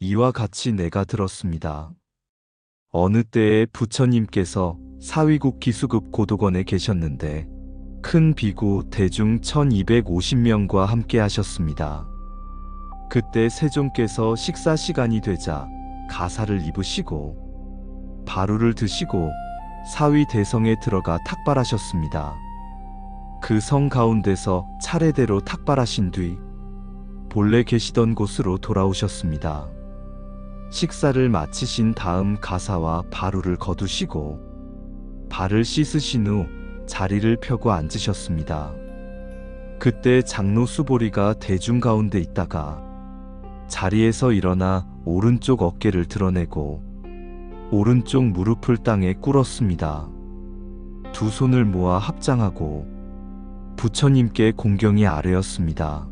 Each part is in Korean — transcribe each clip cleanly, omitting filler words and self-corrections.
이와 같이 내가 들었습니다. 어느 때에 부처님께서 사위국 기수급 고도건에 계셨는데 큰 비구 대중 1250명과 함께 하셨습니다. 그때 세존께서 식사 시간이 되자 가사를 입으시고 바루를 드시고 사위 대성에 들어가 탁발하셨습니다. 그 성 가운데서 차례대로 탁발하신 뒤 본래 계시던 곳으로 돌아오셨습니다. 식사를 마치신 다음 가사와 바루를 거두시고 발을 씻으신 후 자리를 펴고 앉으셨습니다. 그때 장로 수보리가 대중 가운데 있다가 자리에서 일어나 오른쪽 어깨를 드러내고 오른쪽 무릎을 땅에 꿇었습니다. 두 손을 모아 합장하고 부처님께 공경이 아뢰었습니다.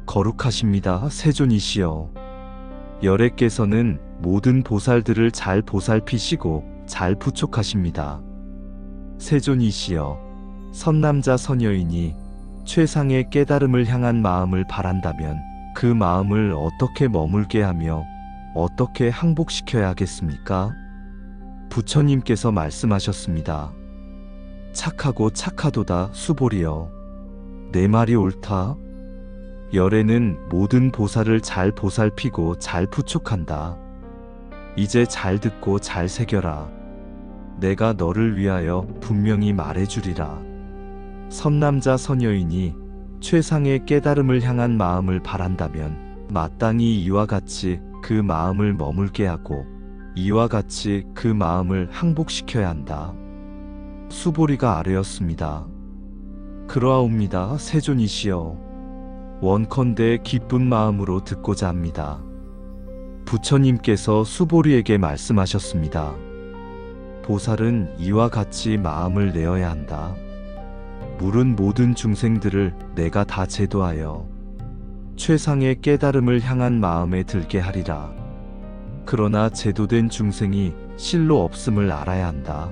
거룩하십니다. 세존이시여. 열애께서는 모든 보살들을 잘 보살피시고 잘 부촉하십니다. 세존이시여. 선남자 선여인이 최상의 깨달음을 향한 마음을 바란다면 그 마음을 어떻게 머물게 하며 어떻게 항복시켜야 하겠습니까? 부처님께서 말씀하셨습니다. 착하고 착하도다 수보리여. 내 말이 옳다. 열애는 모든 보살을 잘 보살피고 잘 부촉한다. 이제 잘 듣고 잘 새겨라. 내가 너를 위하여 분명히 말해주리라. 선남자 선여인이 최상의 깨달음을 향한 마음을 바란다면 마땅히 이와 같이 그 마음을 머물게 하고 이와 같이 그 마음을 항복시켜야 한다. 수보리가 아뢰었습니다. 그러하옵니다. 세존이시여. 원컨대 기쁜 마음으로 듣고자 합니다. 부처님께서 수보리에게 말씀하셨습니다. 보살은 이와 같이 마음을 내어야 한다. 물은 모든 중생들을 내가 다 제도하여 최상의 깨달음을 향한 마음에 들게 하리라. 그러나 제도된 중생이 실로 없음을 알아야 한다.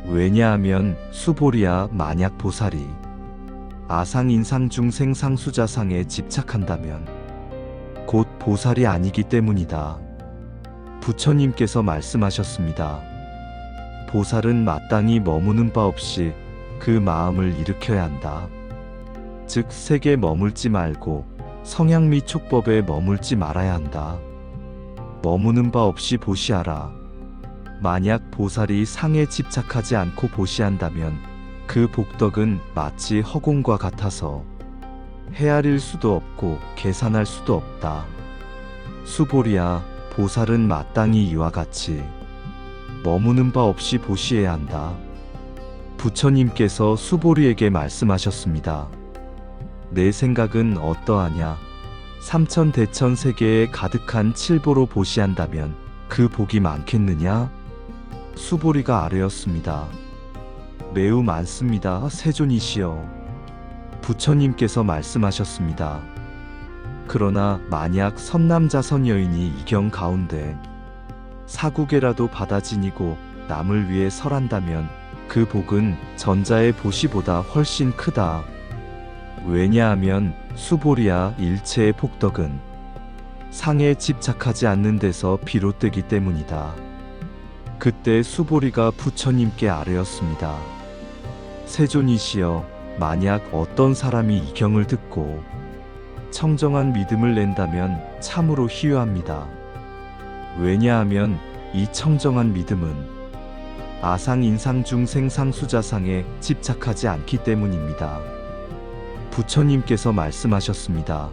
왜냐하면 수보리야, 만약 보살이 아상인상 중생 상수자상에 집착한다면 곧 보살이 아니기 때문이다. 부처님께서 말씀하셨습니다. 보살은 마땅히 머무는 바 없이 그 마음을 일으켜야 한다. 즉 색에 머물지 말고 성향 및 촉법에 머물지 말아야 한다. 머무는 바 없이 보시하라. 만약 보살이 상에 집착하지 않고 보시한다면 그 복덕은 마치 허공과 같아서 헤아릴 수도 없고 계산할 수도 없다. 수보리야, 보살은 마땅히 이와 같이 머무는 바 없이 보시해야 한다. 부처님께서 수보리에게 말씀하셨습니다. 내 생각은 어떠하냐? 삼천대천 세계에 가득한 칠보로 보시한다면 그 복이 많겠느냐? 수보리가 아뢰었습니다. 매우 많습니다. 세존이시여. 부처님께서 말씀하셨습니다. 그러나 만약 선남자 선여인이 이 경 가운데 사국에라도 받아 지니고 남을 위해 설한다면 그 복은 전자의 보시보다 훨씬 크다. 왜냐하면 수보리야, 일체의 복덕은 상에 집착하지 않는 데서 비롯되기 때문이다. 그때 수보리가 부처님께 아뢰었습니다. 세존이시여, 만약 어떤 사람이 이 경을 듣고 청정한 믿음을 낸다면 참으로 희유합니다. 왜냐하면 이 청정한 믿음은 아상인상 중생 상수자상에 집착하지 않기 때문입니다. 부처님께서 말씀하셨습니다.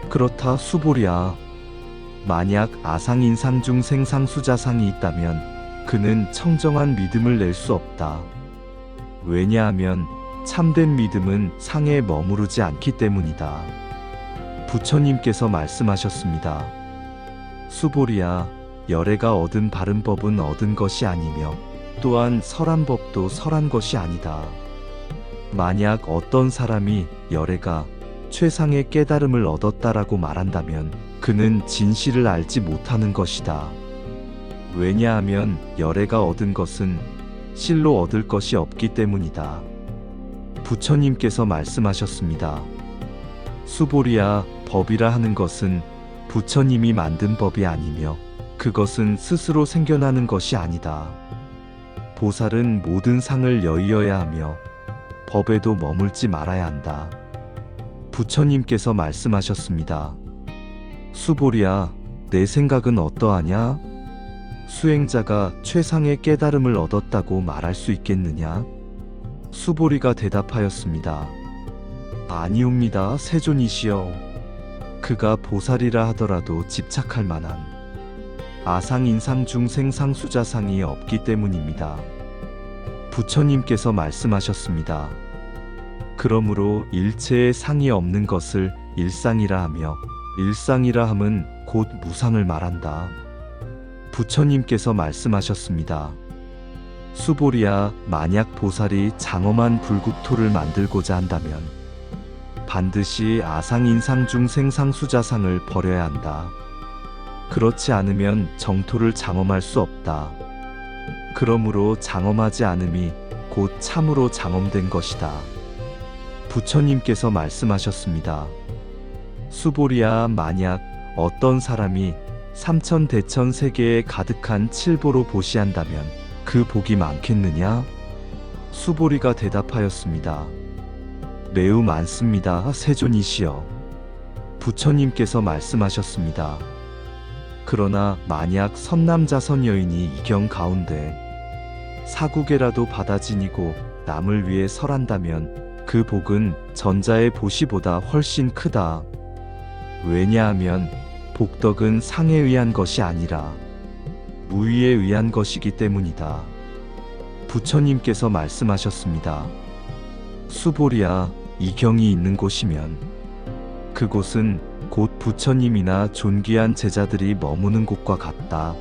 그렇다 수보리야. 만약 아상인상 중생 상수자상이 있다면 그는 청정한 믿음을 낼 수 없다. 왜냐하면 참된 믿음은 상에 머무르지 않기 때문이다. 부처님께서 말씀하셨습니다. 수보리야, 열애가 얻은 바른 법은 얻은 것이 아니며 또한 설한 법도 설한 것이 아니다. 만약 어떤 사람이 열애가 최상의 깨달음을 얻었다라고 말한다면 그는 진실을 알지 못하는 것이다. 왜냐하면 열애가 얻은 것은 실로 얻을 것이 없기 때문이다. 부처님께서 말씀하셨습니다. 수보리야, 법이라 하는 것은 부처님이 만든 법이 아니며 그것은 스스로 생겨나는 것이 아니다. 보살은 모든 상을 여의어야 하며 법에도 머물지 말아야 한다. 부처님께서 말씀하셨습니다. 수보리야, 내 생각은 어떠하냐? 수행자가 최상의 깨달음을 얻었다고 말할 수 있겠느냐? 수보리가 대답하였습니다. 아니옵니다, 세존이시여. 그가 보살이라 하더라도 집착할 만한 아상인상 중생상수자상이 없기 때문입니다. 부처님께서 말씀하셨습니다. 그러므로 일체의 상이 없는 것을 일상이라 하며 일상이라 함은 곧 무상을 말한다. 부처님께서 말씀하셨습니다. 수보리야, 만약 보살이 장엄한 불국토를 만들고자 한다면 반드시 아상인상 중생상수자상을 버려야 한다. 그렇지 않으면 정토를 장엄할 수 없다. 그러므로 장엄하지 않음이 곧 참으로 장엄된 것이다. 부처님께서 말씀하셨습니다. 수보리야, 만약 어떤 사람이 삼천대천 세계에 가득한 칠보로 보시한다면 그 복이 많겠느냐? 수보리가 대답하였습니다. 매우 많습니다, 세존이시여. 부처님께서 말씀하셨습니다. 그러나 만약 선남자선 여인이 이 경 가운데 사국에라도 받아 지니고 남을 위해 설한다면 그 복은 전자의 보시보다 훨씬 크다. 왜냐하면 복덕은 상에 의한 것이 아니라 무위에 의한 것이기 때문이다. 부처님께서 말씀하셨습니다. 수보리야, 이 경이 있는 곳이면 그곳은 곧 부처님이나 존귀한 제자들이 머무는 곳과 같다.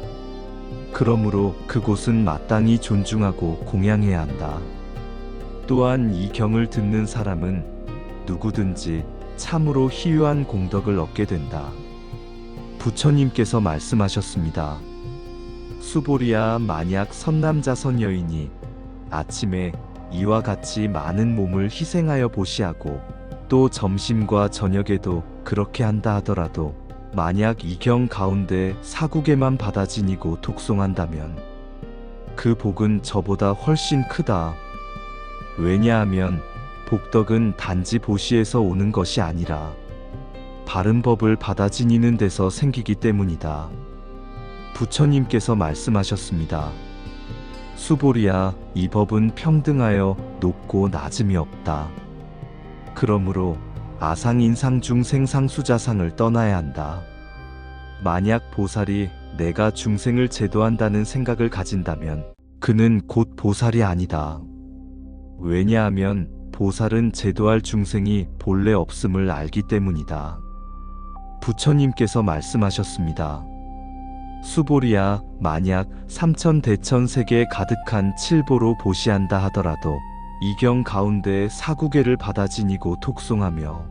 그러므로 그곳은 마땅히 존중하고 공양해야 한다. 또한 이 경을 듣는 사람은 누구든지 참으로 희유한 공덕을 얻게 된다. 부처님께서 말씀하셨습니다. 수보리야, 만약 선남자선 여인이 아침에 이와 같이 많은 몸을 희생하여 보시하고 또 점심과 저녁에도 그렇게 한다 하더라도 만약 이 경 가운데 사국에만 받아 지니고 독송한다면 그 복은 저보다 훨씬 크다. 왜냐하면 복덕은 단지 보시에서 오는 것이 아니라 바른 법을 받아 지니는 데서 생기기 때문이다. 부처님께서 말씀하셨습니다. 수보리야, 이 법은 평등하여 높고 낮음이 없다. 그러므로 아상인상 중생상수자상을 떠나야 한다. 만약 보살이 내가 중생을 제도한다는 생각을 가진다면 그는 곧 보살이 아니다. 왜냐하면 보살은 제도할 중생이 본래 없음을 알기 때문이다. 부처님께서 말씀하셨습니다. 수보리야, 만약 삼천대천 세계에 가득한 칠보로 보시한다 하더라도 이 경 가운데 사구계를 받아 지니고 독송하며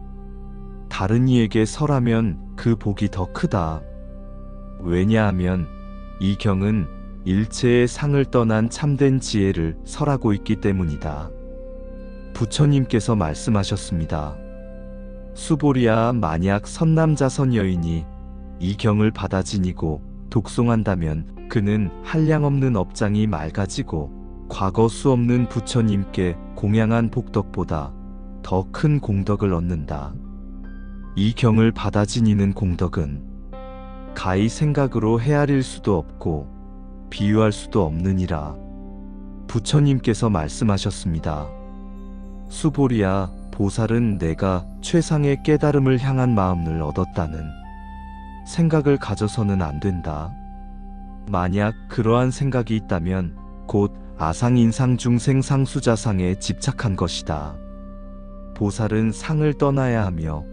다른 이에게 설하면 그 복이 더 크다. 왜냐하면 이 경은 일체의 상을 떠난 참된 지혜를 설하고 있기 때문이다. 부처님께서 말씀하셨습니다. 수보리야, 만약 선남자선 여인이 이 경을 받아 지니고 독송한다면 그는 한량없는 업장이 맑아지고 과거 수없는 부처님께 공양한 복덕보다 더 큰 공덕을 얻는다. 이 경을 받아 지니는 공덕은 가히 생각으로 헤아릴 수도 없고 비유할 수도 없느니라. 부처님께서 말씀하셨습니다. 수보리야, 보살은 내가 최상의 깨달음을 향한 마음을 얻었다는 생각을 가져서는 안 된다. 만약 그러한 생각이 있다면 곧 아상인상 중생상수자상에 집착한 것이다. 보살은 상을 떠나야 하며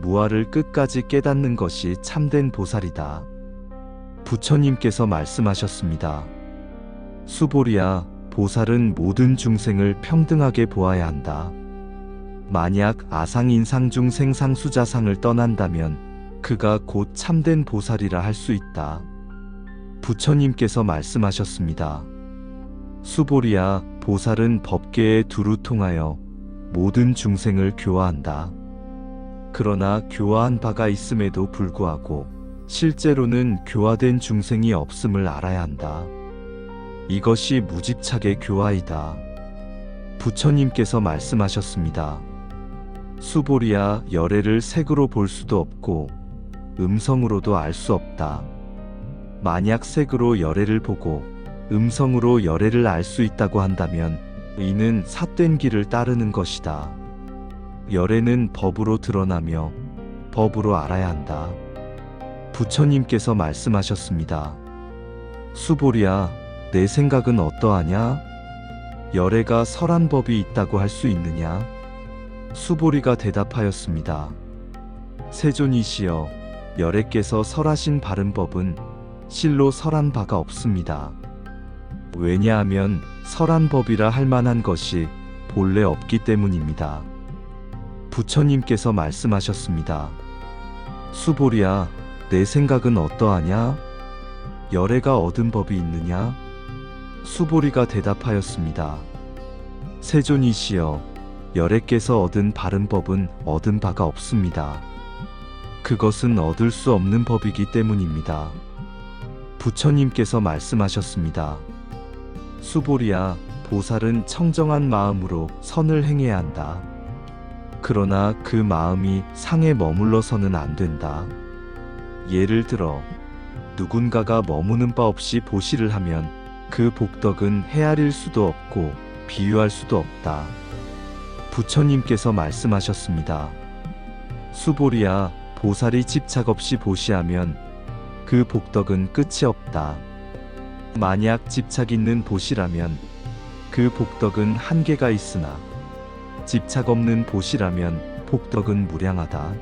무아를 끝까지 깨닫는 것이 참된 보살이다. 부처님께서 말씀하셨습니다. 수보리야, 보살은 모든 중생을 평등하게 보아야 한다. 만약 아상인상 중생상수자상을 떠난다면 그가 곧 참된 보살이라 할 수 있다. 부처님께서 말씀하셨습니다. 수보리야, 보살은 법계에 두루 통하여 모든 중생을 교화한다. 그러나 교화한 바가 있음에도 불구하고 실제로는 교화된 중생이 없음을 알아야 한다. 이것이 무집착의 교화이다. 부처님께서 말씀하셨습니다. 수보리야, 열애를 색으로 볼 수도 없고 음성으로도 알 수 없다. 만약 색으로 열애를 보고 음성으로 열애를 알 수 있다고 한다면 이는 삿된 길을 따르는 것이다. 열애는 법으로 드러나며 법으로 알아야 한다. 부처님께서 말씀하셨습니다. 수보리야, 내 생각은 어떠하냐? 열애가 설한 법이 있다고 할 수 있느냐? 수보리가 대답하였습니다. 세존이시여, 열애께서 설하신 바른 법은 실로 설한 바가 없습니다. 왜냐하면 설한 법이라 할 만한 것이 본래 없기 때문입니다. 부처님께서 말씀하셨습니다. 수보리야, 내 생각은 어떠하냐? 열애가 얻은 법이 있느냐? 수보리가 대답하였습니다. 세존이시여, 열애께서 얻은 바른 법은 얻은 바가 없습니다. 그것은 얻을 수 없는 법이기 때문입니다. 부처님께서 말씀하셨습니다. 수보리야, 보살은 청정한 마음으로 선을 행해야 한다. 그러나 그 마음이 상에 머물러서는 안 된다. 예를 들어 누군가가 머무는 바 없이 보시를 하면 그 복덕은 헤아릴 수도 없고 비유할 수도 없다. 부처님께서 말씀하셨습니다. 수보리야, 보살이 집착 없이 보시하면 그 복덕은 끝이 없다. 만약 집착 있는 보시라면 그 복덕은 한계가 있으나 집착 없는 보시라면 복덕은 무량하다.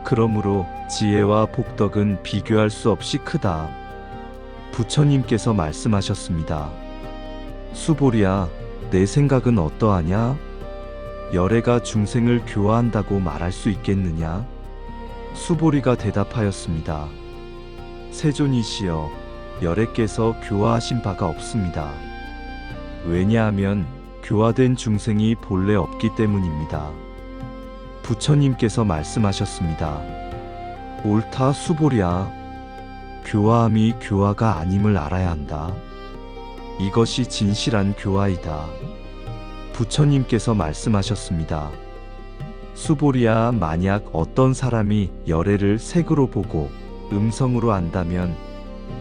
그러므로 지혜와 복덕은 비교할 수 없이 크다. 부처님께서 말씀하셨습니다. 수보리야, 내 생각은 어떠하냐? 열애가 중생을 교화한다고 말할 수 있겠느냐? 수보리가 대답하였습니다. 세존이시여, 열애께서 교화하신 바가 없습니다. 왜냐하면 교화된 중생이 본래 없기 때문입니다. 부처님께서 말씀하셨습니다. 옳다, 수보리야. 교화함이 교화가 아님을 알아야 한다. 이것이 진실한 교화이다. 부처님께서 말씀하셨습니다. 수보리야, 만약 어떤 사람이 열애를 색으로 보고 음성으로 안다면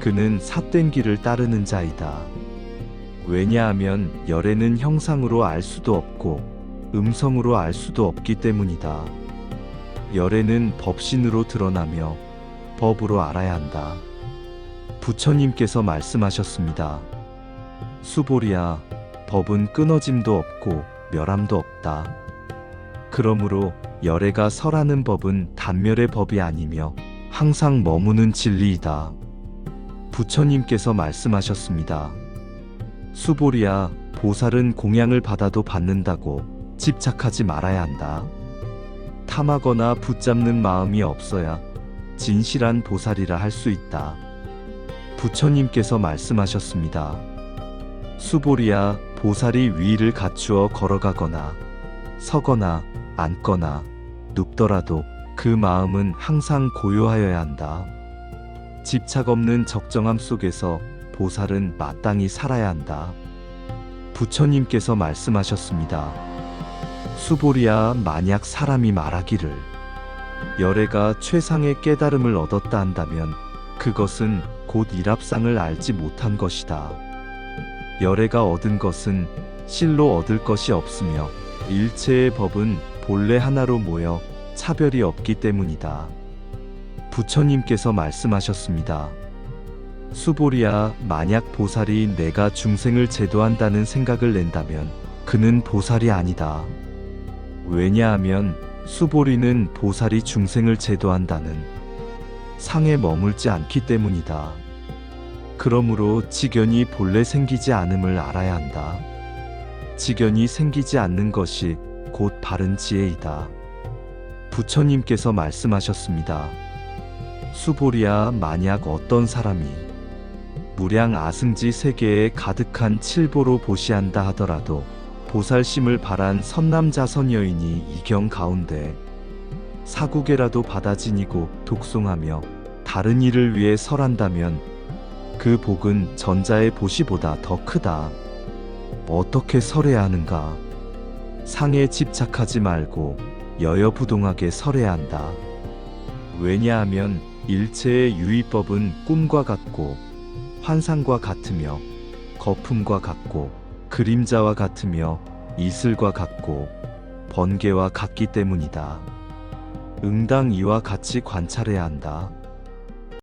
그는 삿된 길을 따르는 자이다. 왜냐하면 열애는 형상으로 알 수도 없고 음성으로 알 수도 없기 때문이다. 열애는 법신으로 드러나며 법으로 알아야 한다. 부처님께서 말씀하셨습니다. 수보리야, 법은 끊어짐도 없고 멸함도 없다. 그러므로 열애가 설하는 법은 단멸의 법이 아니며 항상 머무는 진리이다. 부처님께서 말씀하셨습니다. 수보리야, 보살은 공양을 받아도 받는다고 집착하지 말아야 한다. 탐하거나 붙잡는 마음이 없어야 진실한 보살이라 할 수 있다. 부처님께서 말씀하셨습니다. 수보리야, 보살이 위를 갖추어 걸어가거나 서거나 앉거나 눕더라도 그 마음은 항상 고요하여야 한다. 집착 없는 적정함 속에서 보살은 마땅히 살아야 한다. 부처님께서 말씀하셨습니다. 수보리야, 만약 사람이 말하기를 열애가 최상의 깨달음을 얻었다 한다면 그것은 곧 일합상을 알지 못한 것이다. 열애가 얻은 것은 실로 얻을 것이 없으며 일체의 법은 본래 하나로 모여 차별이 없기 때문이다. 부처님께서 말씀하셨습니다. 수보리야, 만약 보살이 내가 중생을 제도한다는 생각을 낸다면 그는 보살이 아니다. 왜냐하면 수보리는 보살이 중생을 제도한다는 상에 머물지 않기 때문이다. 그러므로 지견이 본래 생기지 않음을 알아야 한다. 지견이 생기지 않는 것이 곧 바른 지혜이다. 부처님께서 말씀하셨습니다. 수보리야, 만약 어떤 사람이 무량 아승지 세계에 가득한 칠보로 보시한다 하더라도 보살심을 바란 선남자 선여인이 이 경 가운데 사국에라도 받아 지니고 독송하며 다른 일을 위해 설한다면 그 복은 전자의 보시보다 더 크다. 어떻게 설해야 하는가? 상에 집착하지 말고 여여부동하게 설해야 한다. 왜냐하면 일체의 유의법은 꿈과 같고 환상과 같으며 거품과 같고 그림자와 같으며 이슬과 같고 번개와 같기 때문이다. 응당 이와 같이 관찰해야 한다.